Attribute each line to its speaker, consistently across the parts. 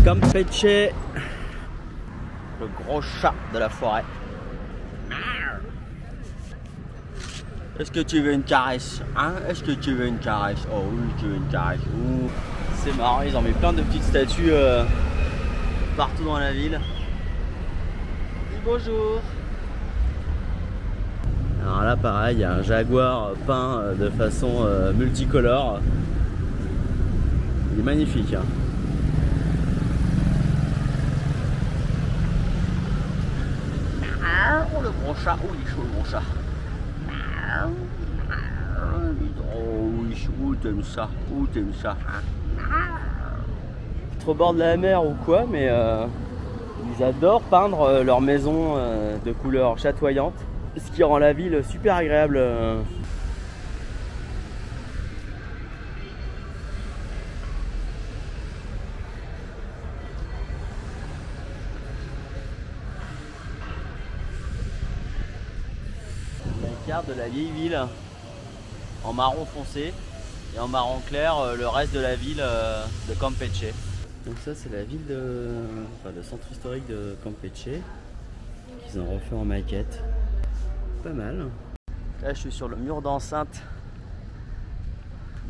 Speaker 1: Campeche, le gros chat de la forêt. Est-ce que tu veux une caresse, hein? Est-ce que tu veux une caresse? Oh oui, tu veux une caresse. C'est marrant, ils ont mis plein de petites statues partout dans la ville. Dis bonjour. Alors là pareil, il y a un jaguar peint de façon multicolore. Il est magnifique, hein. Oh le gros chat, oh il est chaud le gros chat. Oh oui, t'aimes ça, t'aimes ça. Au bord de la mer ou quoi, mais ils adorent peindre leur maison de couleurs chatoyantes, ce qui rend la ville super agréable. La carte de la vieille ville en marron foncé et en marron clair le reste de la ville de Campeche. Donc ça c'est la ville le centre historique de Campeche qu'ils ont refait en maquette. Pas mal. Là je suis sur le mur d'enceinte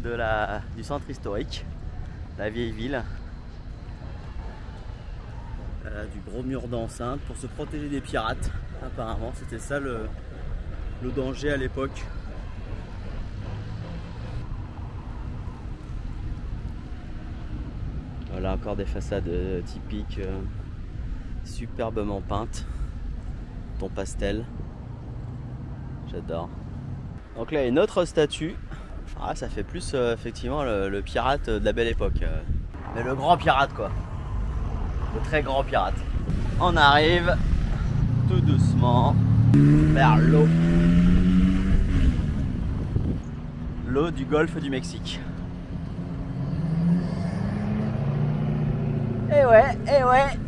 Speaker 1: du centre historique, la vieille ville. Là, du gros mur d'enceinte pour se protéger des pirates. Apparemment c'était ça le danger à l'époque. Voilà encore des façades typiques, superbement peintes, ton pastel, j'adore. Donc là il y a une autre statue, ça fait plus effectivement le pirate de la belle époque, mais le grand pirate quoi, le très grand pirate. On arrive tout doucement vers l'eau du golfe du Mexique. Eh ouais, eh ouais.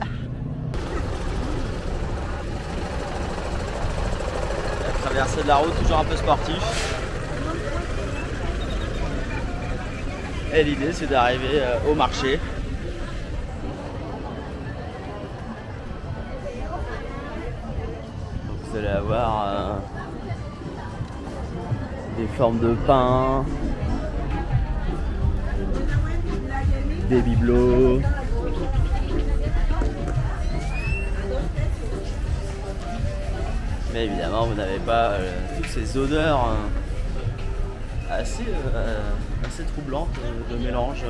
Speaker 1: La traversée de la route, toujours un peu sportif. Et l'idée c'est d'arriver au marché. Donc vous allez avoir des formes de pain, des bibelots. Mais évidemment vous n'avez pas toutes ces odeurs assez troublantes de mélange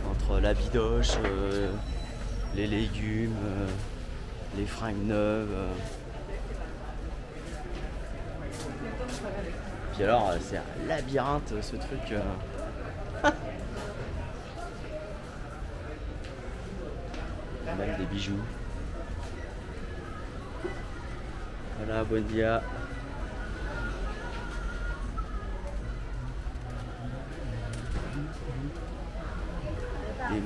Speaker 1: entre la bidoche, les légumes, les fringues neuves. Puis alors c'est un labyrinthe ce truc. Même des bijoux. Voilà, bon dia. Des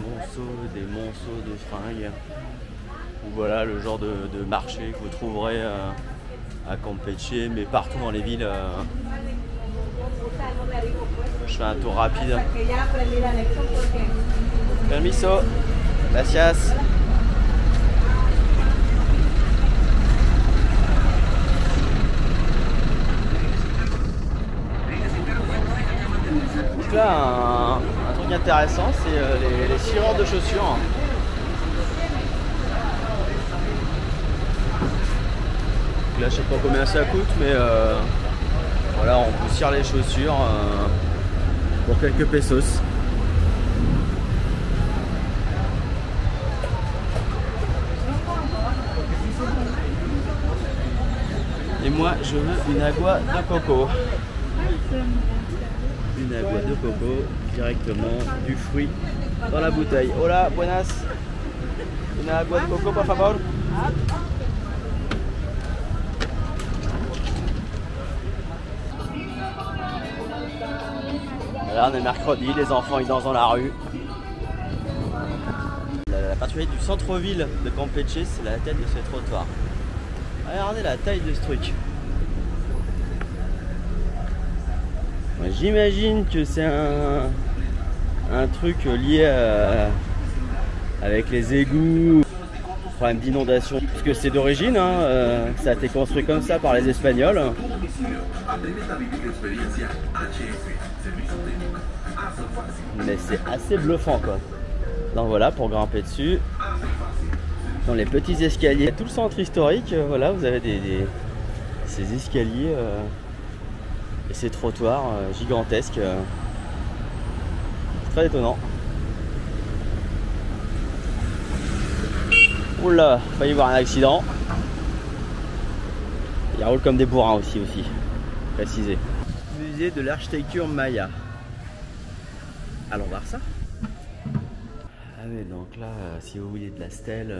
Speaker 1: monceaux de fringues. Voilà le genre de marché que vous trouverez à Campeche, mais partout dans les villes. Je fais un tour rapide. Permiso. Gracias. Donc là, un truc intéressant, c'est les cireurs de chaussures. Donc là, je sais pas combien ça coûte, mais voilà, on vous cire les chaussures pour quelques pesos. Et moi, je veux une agua de coco. Une agua de coco directement du fruit dans la bouteille. Hola, buenas. Une agua de coco, por favor. Là, on est mercredi, les enfants ils dansent dans la rue. La particularité du centre-ville de Campeche, c'est la tête de ce trottoir. Regardez la taille de ce truc. J'imagine que c'est un un truc lié avec les égouts, problème d'inondation. Parce que c'est d'origine, hein, ça a été construit comme ça par les Espagnols. Mais c'est assez bluffant quoi. Donc voilà, pour grimper dessus. Dans les petits escaliers, tout le centre historique, voilà, vous avez ces escaliers et ces trottoirs gigantesques. Très étonnant. Oula, failli y avoir un accident. Ils roulent comme des bourrins aussi, précisé. Musée de l'architecture maya. Allons voir ça. Ah oui, donc là, si vous voulez de la stèle...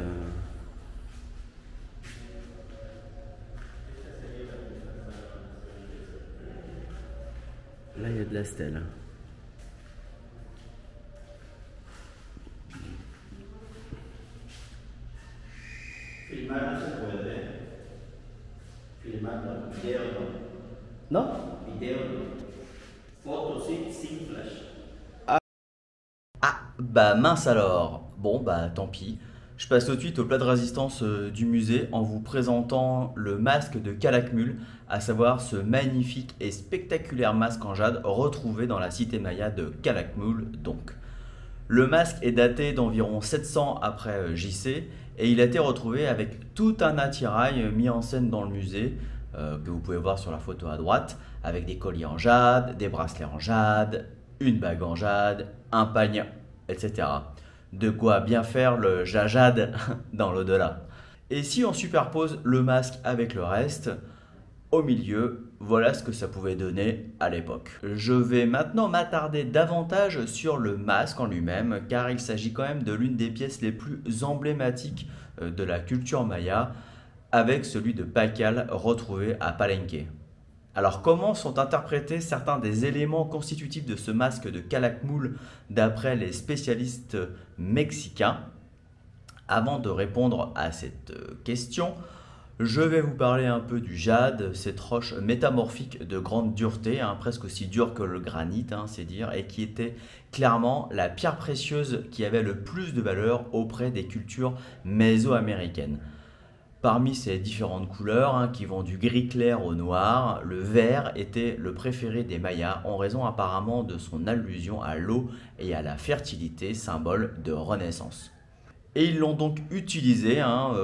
Speaker 1: Là, il y a de la stèle. Non? Ah, bah mince alors. Bon, bah tant pis. Je passe tout de suite au plat de résistance du musée en vous présentant le masque de Calakmul, à savoir ce magnifique et spectaculaire masque en jade retrouvé dans la cité maya de Calakmul donc. Le masque est daté d'environ 700 après JC et il a été retrouvé avec tout un attirail mis en scène dans le musée que vous pouvez voir sur la photo à droite, avec des colliers en jade, des bracelets en jade, une bague en jade, un panier, etc. De quoi bien faire le jajade dans l'au-delà. Et si on superpose le masque avec le reste, au milieu, voilà ce que ça pouvait donner à l'époque. Je vais maintenant m'attarder davantage sur le masque en lui-même, car il s'agit quand même de l'une des pièces les plus emblématiques de la culture maya, avec celui de Pacal retrouvé à Palenque. Alors comment sont interprétés certains des éléments constitutifs de ce masque de Calakmul d'après les spécialistes mexicains? Avant de répondre à cette question, je vais vous parler un peu du jade, cette roche métamorphique de grande dureté, presque aussi dure que le granit, c'est dire, et qui était clairement la pierre précieuse qui avait le plus de valeur auprès des cultures mésoaméricaines. Parmi ces différentes couleurs, qui vont du gris clair au noir, le vert était le préféré des Mayas en raison apparemment de son allusion à l'eau et à la fertilité, symbole de renaissance. Et ils l'ont donc utilisé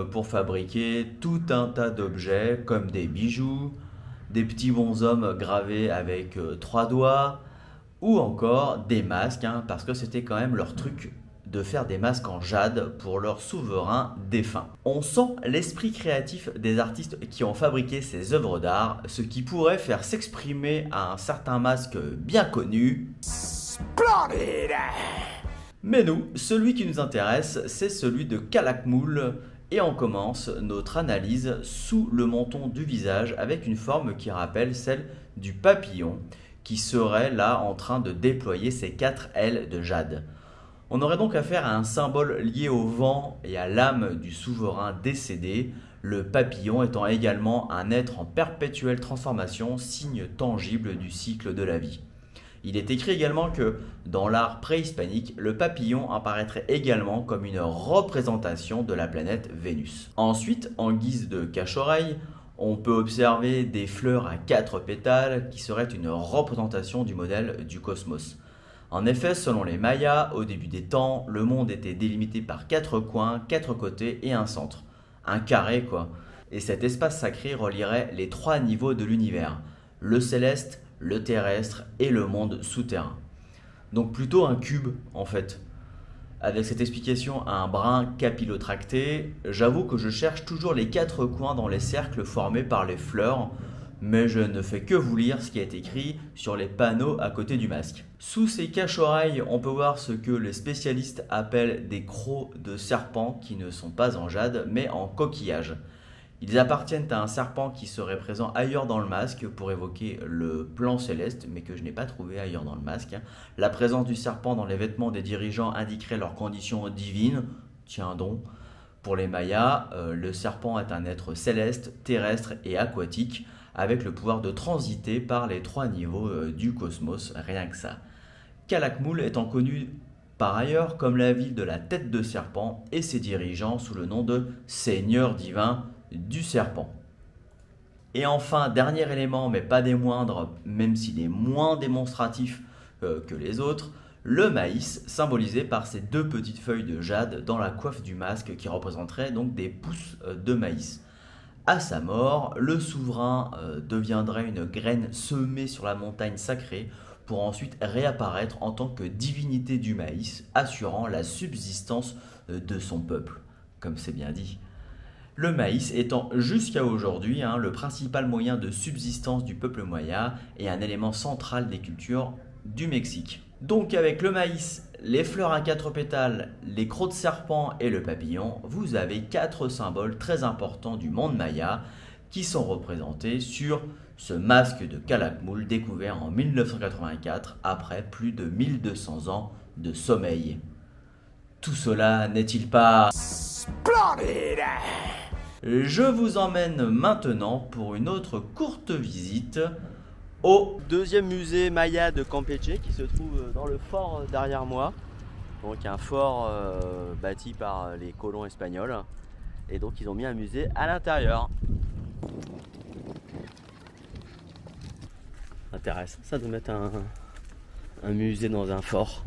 Speaker 1: pour fabriquer tout un tas d'objets comme des bijoux, des petits bonshommes gravés avec 3 doigts ou encore des masques parce que c'était quand même leur truc de faire des masques en jade pour leur souverain défunt. On sent l'esprit créatif des artistes qui ont fabriqué ces œuvres d'art, ce qui pourrait faire s'exprimer à un certain masque bien connu. Splendid! Mais nous, celui qui nous intéresse, c'est celui de Calakmul, et on commence notre analyse sous le menton du visage avec une forme qui rappelle celle du papillon, qui serait là en train de déployer ses 4 ailes de jade. On aurait donc affaire à un symbole lié au vent et à l'âme du souverain décédé, le papillon étant également un être en perpétuelle transformation, signe tangible du cycle de la vie. Il est écrit également que, dans l'art préhispanique, le papillon apparaîtrait également comme une représentation de la planète Vénus. Ensuite, en guise de cache-oreille, on peut observer des fleurs à 4 pétales qui seraient une représentation du modèle du cosmos. En effet, selon les Mayas, au début des temps, le monde était délimité par 4 coins, 4 côtés et un centre. Un carré quoi. Et cet espace sacré relierait les 3 niveaux de l'univers, le céleste, le terrestre et le monde souterrain. Donc plutôt un cube en fait. Avec cette explication à un brin capillotracté, j'avoue que je cherche toujours les 4 coins dans les cercles formés par les fleurs, mais je ne fais que vous lire ce qui est écrit sur les panneaux à côté du masque. Sous ces cache-oreilles, on peut voir ce que les spécialistes appellent des crocs de serpents qui ne sont pas en jade mais en coquillage. Ils appartiennent à un serpent qui serait présent ailleurs dans le masque pour évoquer le plan céleste, mais que je n'ai pas trouvé ailleurs dans le masque. La présence du serpent dans les vêtements des dirigeants indiquerait leur condition divine. Tiens donc, pour les Mayas, le serpent est un être céleste, terrestre et aquatique, avec le pouvoir de transiter par les 3 niveaux du cosmos, rien que ça. Calakmul étant connu
Speaker 2: par ailleurs comme la ville de la tête de serpent et ses dirigeants sous le nom de Seigneur divin du serpent. Et enfin, dernier élément, mais pas des moindres, même s'il est moins démonstratif que les autres, le maïs, symbolisé par ces deux petites feuilles de jade dans la coiffe du masque qui représenteraient donc des pousses de maïs. À sa mort, le souverain deviendrait une graine semée sur la montagne sacrée pour ensuite réapparaître en tant que divinité du maïs, assurant la subsistance de son peuple, comme c'est bien dit. Le maïs étant jusqu'à aujourd'hui le principal moyen de subsistance du peuple maya et un élément central des cultures du Mexique. Donc avec le maïs, les fleurs à 4 pétales, les crocs de serpent et le papillon, vous avez 4 symboles très importants du monde maya qui sont représentés sur ce masque de Calakmul découvert en 1984 après plus de 1200 ans de sommeil. Tout cela n'est-il pas splendide? Je vous emmène maintenant pour une autre courte visite au
Speaker 1: deuxième musée Maya de Campeche qui se trouve dans le fort derrière moi. Donc un fort bâti par les colons espagnols. Et donc ils ont mis un musée à l'intérieur. Intéressant ça de mettre un musée dans un fort.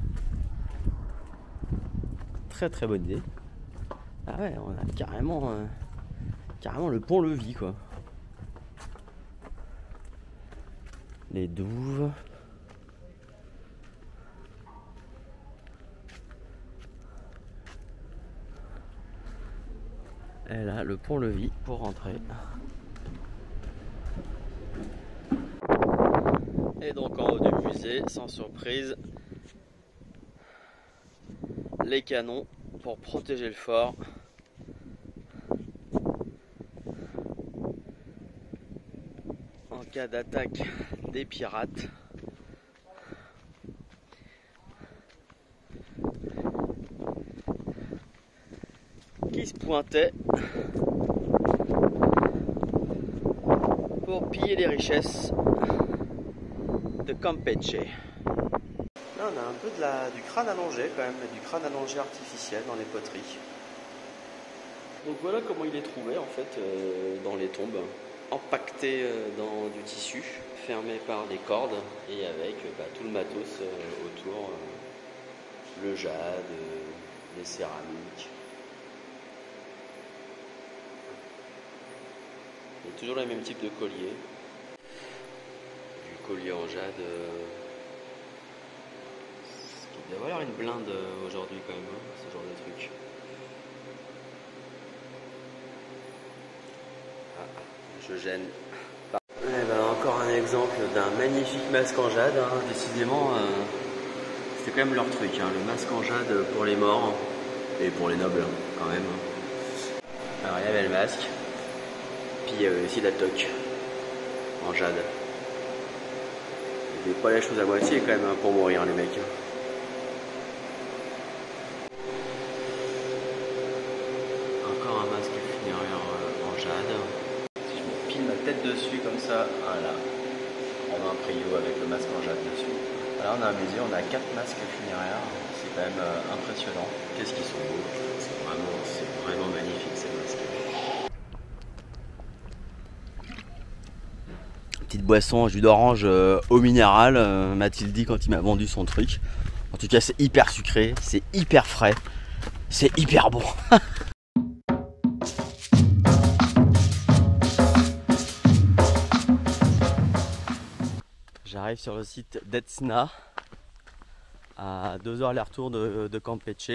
Speaker 1: Très très bonne idée. Ah ouais, on a carrément le pont-levis quoi. Les douves. Et là, le pont-levis pour rentrer. Et donc en haut du musée, sans surprise, les canons pour protéger le fort. En cas d'attaque des pirates. Qui se pointaient pour piller les richesses de Campeche. Là on a un peu du crâne allongé quand même, du crâne allongé artificiel dans les poteries. Donc voilà comment il est trouvé en fait dans les tombes, empaqueté dans du tissu, fermé par des cordes et avec tout le matos autour, le jade, les céramiques. Il y a toujours le même type de collier. Du collier en jade. Ce qui doit y avoir une blinde aujourd'hui quand même, ce genre de truc. Ah, je gêne. Eh ben, encore un exemple d'un magnifique masque en jade. Décidément, c'était quand même leur truc. Le masque en jade pour les morts et pour les nobles quand même. Alors il y avait le masque. Puis il y avait aussi la toque en jade. Ils n'avaient pas la chose à moitié quand même pour mourir les mecs. Encore un masque funéraire en jade. Si je me pile ma tête dessus comme ça, voilà. On a un prio avec le masque en jade dessus. Là on a un musée, on a 4 masques funéraires. C'est quand même impressionnant. Qu'est-ce qu'ils sont beaux. C'est vraiment magnifique ces masques. Petite boisson, jus d'orange au minéral, m'a-t-il dit quand il m'a vendu son truc. En tout cas c'est hyper sucré, c'est hyper frais, c'est hyper bon. J'arrive sur le site d'Etzna, à 2 heures aller-retour de Campeche.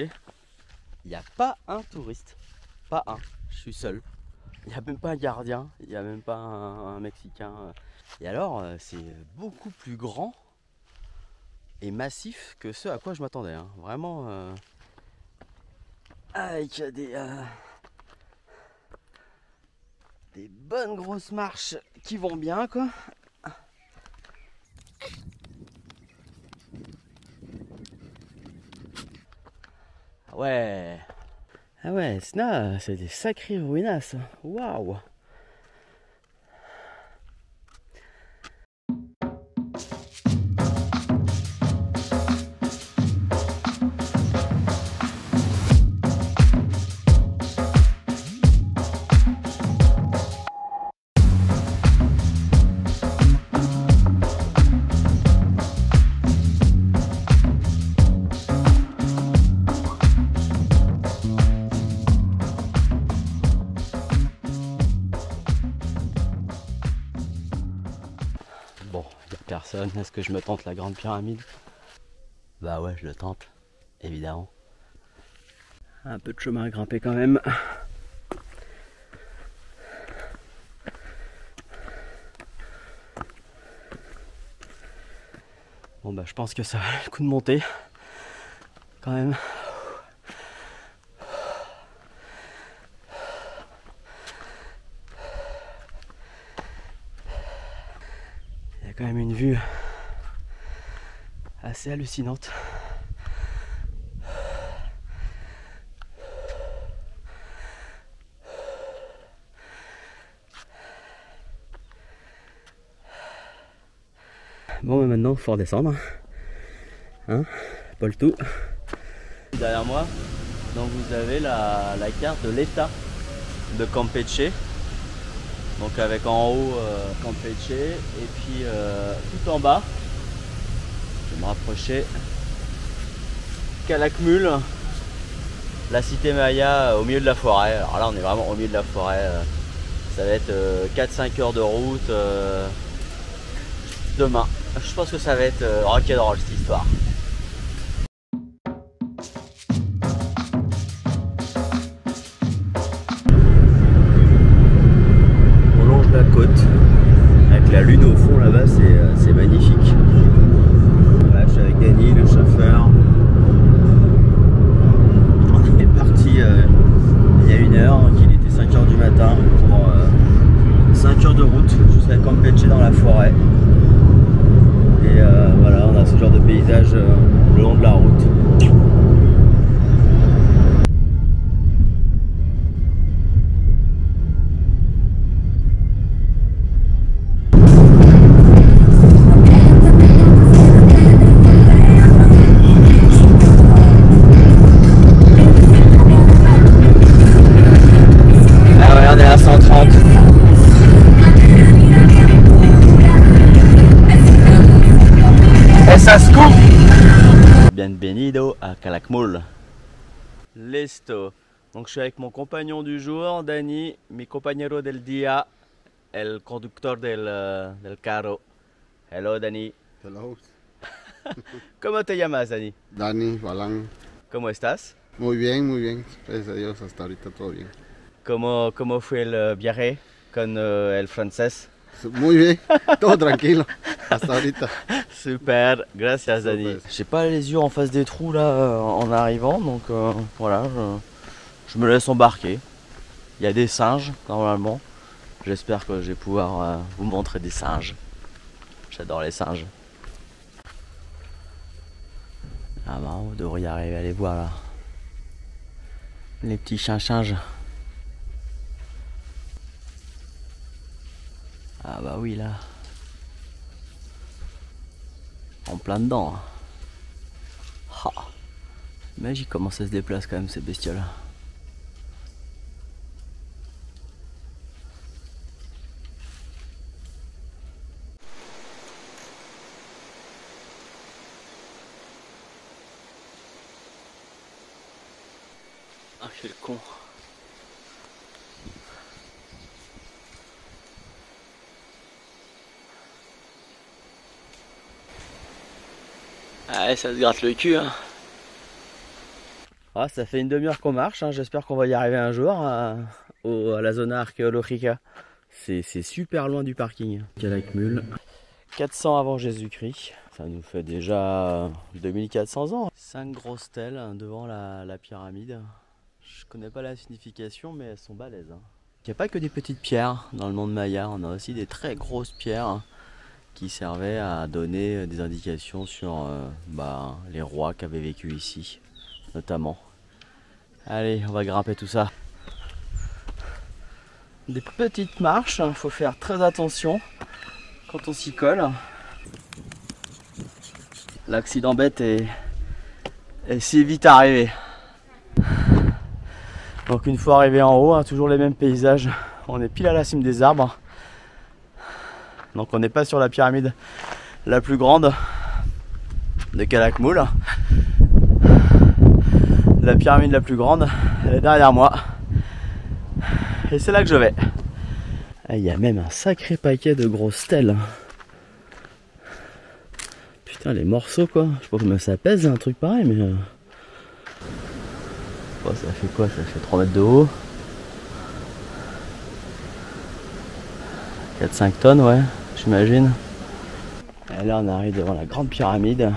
Speaker 1: Il n'y a pas un touriste, pas un, je suis seul. Il n'y a même pas un gardien, il n'y a même pas un Mexicain. Et alors, c'est beaucoup plus grand et massif que ce à quoi je m'attendais. Vraiment, avec des bonnes grosses marches qui vont bien, quoi. Ouais. Ah ouais, Sna, c'est des sacrées ruinas. Waouh. personne. Est-ce que je me tente la grande pyramide? Bah ouais, je le tente, évidemment. Un peu de chemin à grimper quand même. Bon bah je pense que ça valait le coup de monter quand même. Il y a quand même une vue assez hallucinante. Bon, mais maintenant, il faut redescendre. Hein, pas le tout. Derrière moi, donc vous avez la carte de l'état de Campeche. Donc avec en haut Campeche et puis tout en bas, je vais me rapprocher, Calakmul, la cité Maya au milieu de la forêt. Alors là, on est vraiment au milieu de la forêt. Ça va être 4-5 heures de route demain. Je pense que ça va être rock'n'roll cette histoire. On longe la côte avec la lune au fond là-bas, c'est magnifique. Voilà, je suis avec Dany, le chauffeur. On est parti il y a 1 heure, qu'il était 5 h du matin pour 5 heures de route jusqu'à Campeche dans la forêt. Et voilà, on a ce genre de paysage le long de la route. Ah ouais, on est à 130. Bienvenido a Calakmul. Listo. Donc je suis avec mon compagnon du jour, Dany, mi compañero del día, el conductor del carro. Hello Dany.
Speaker 3: Hello.
Speaker 1: ¿Cómo te llamas, Dany?
Speaker 3: Dany, Balán.
Speaker 1: ¿Cómo estás?
Speaker 3: Muy bien. Gracias a Dios, hasta ahorita todo bien.
Speaker 1: ¿Cómo fue el viaje con el francés?
Speaker 3: Muy bien, todo tranquilo, hasta ahorita.
Speaker 1: Super, gracias Dany. J'ai pas les yeux en face des trous là en arrivant, donc voilà, je me laisse embarquer. Il y a des singes normalement. J'espère que je vais pouvoir vous montrer des singes. J'adore les singes. Ah bah on devrait y arriver à les voir là. Les petits singes. Ah bah oui là. En plein dedans. Ah. Magique comment ça se déplace quand même ces bestioles. Ah quel con. Ah, ça se gratte le cul hein. Ah, ça fait 1 demi-heure qu'on marche, hein. J'espère qu'on va y arriver un jour à la zona archéologica. C'est super loin du parking. Calakmul, 400 avant Jésus-Christ. Ça nous fait déjà 2400 ans. 5 grosses stèles devant la pyramide. Je connais pas la signification mais elles sont balèzes. Il n'y a pas que des petites pierres dans le monde maya, on a aussi des très grosses pierres qui servaient à donner des indications sur les rois qui avaient vécu ici, notamment. Allez, on va grimper tout ça. Des petites marches, il faut faire très attention quand on s'y colle. L'accident bête est si vite arrivé. Donc une fois arrivé en haut, toujours les mêmes paysages. On est pile à la cime des arbres. Donc on n'est pas sur la pyramide la plus grande de Calakmul. La pyramide la plus grande, elle est derrière moi. Et c'est là que je vais. Il y a même un sacré paquet de grosses stèles. Putain, les morceaux quoi. Je sais pas combien ça pèse un truc pareil, mais. Oh, ça fait quoi? Ça fait 3 mètres de haut. 4-5 tonnes, ouais, j'imagine. Et là, on arrive devant la grande pyramide.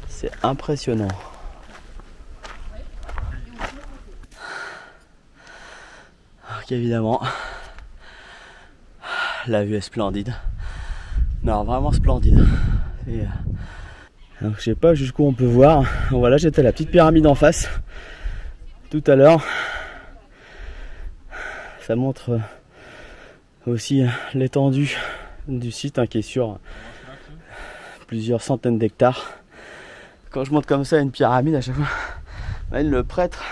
Speaker 1: C'est impressionnant. Donc évidemment, la vue est splendide. Non, vraiment splendide. Et, donc, je sais pas jusqu'où on peut voir. Voilà, j'étais à la petite pyramide en face tout à l'heure. Ça montre aussi l'étendue du site hein, qui est sur plusieurs centaines d'hectares. Quand je monte comme ça à une pyramide, à chaque fois, le prêtre,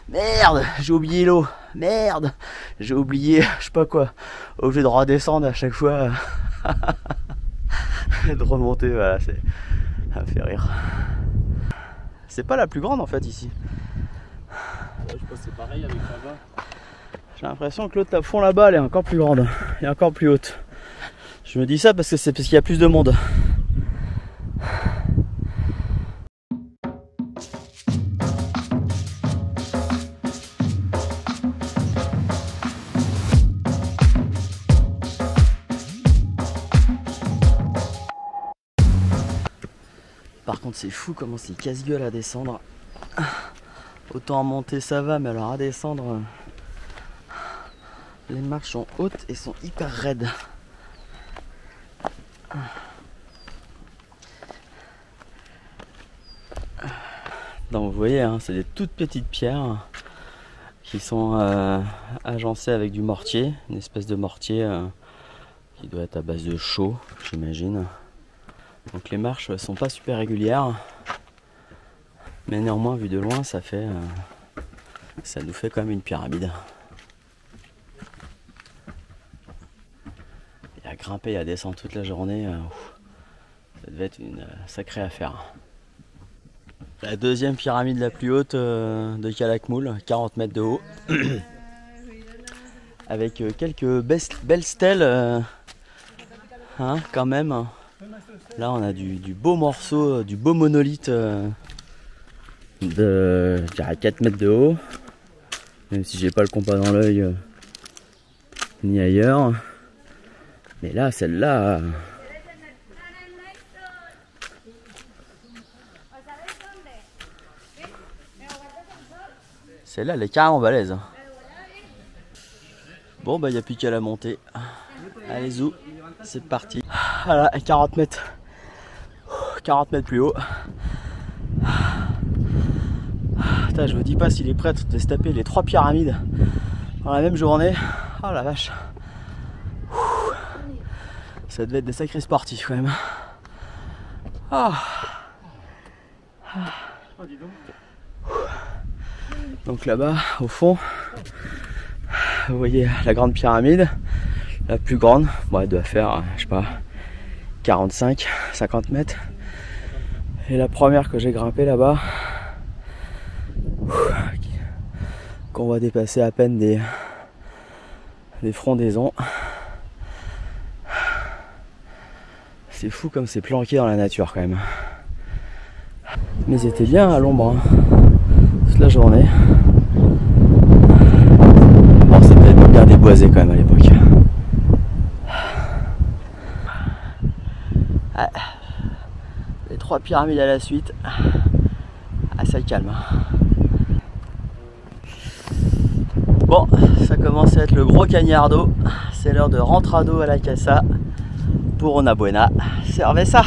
Speaker 1: merde, j'ai oublié l'eau, merde, j'ai oublié, je sais pas quoi, obligé de redescendre à chaque fois, et de remonter, voilà, ça me fait rire. C'est pas la plus grande en fait ici.
Speaker 4: Ouais, je pense que c'est pareil avec là-bas.
Speaker 1: J'ai l'impression que l'autre à fond là-bas, elle est encore plus grande et encore plus haute. Je me dis ça parce que c'est parce qu'il y a plus de monde. Par contre c'est fou comment c'est casse-gueule à descendre. Autant en monter ça va, mais alors à descendre, les marches sont hautes et sont hyper raides. Donc vous voyez, hein, c'est des toutes petites pierres qui sont agencées avec du mortier, une espèce de mortier qui doit être à base de chaux, j'imagine. Donc les marches sont pas super régulières, mais néanmoins vu de loin ça fait, ça nous fait quand même une pyramide. Et à grimper et à descendre toute la journée, ça devait être une sacrée affaire. La deuxième pyramide la plus haute de Calakmul, 40 mètres de haut, avec quelques belles stèles, hein, quand même. Là on a du beau morceau, du beau monolithe de 4 mètres de haut, même si j'ai pas le compas dans l'œil ni ailleurs. Mais là, celle-là, celle-là elle est carrément balèze. Bon bah il n'y a plus qu'à la monter. Allez zou, c'est parti. Voilà, 40 mètres plus haut. Putain, je vous dis pas si les prêtres de se taper les 3 pyramides dans la même journée. Oh la vache. Ça devait être des sacrés sportifs quand même. Oh. Donc là-bas, au fond, vous voyez la grande pyramide, la plus grande. Bon, elle doit faire, je sais pas, 45, 50 mètres. Et la première que j'ai grimpée là-bas, qu'on va dépasser à peine des frondaisons. C'est fou comme c'est planqué dans la nature quand même. Mais c'était bien à l'ombre, hein, toute la journée. Bon, ça devait être bien déboisé quand même à l'époque. Ah, les 3 pyramides à la suite, ah, ça calme. Bon, ça commence à être le gros cagnardo. C'est l'heure de rentrado à la casa pour una buena cerveza.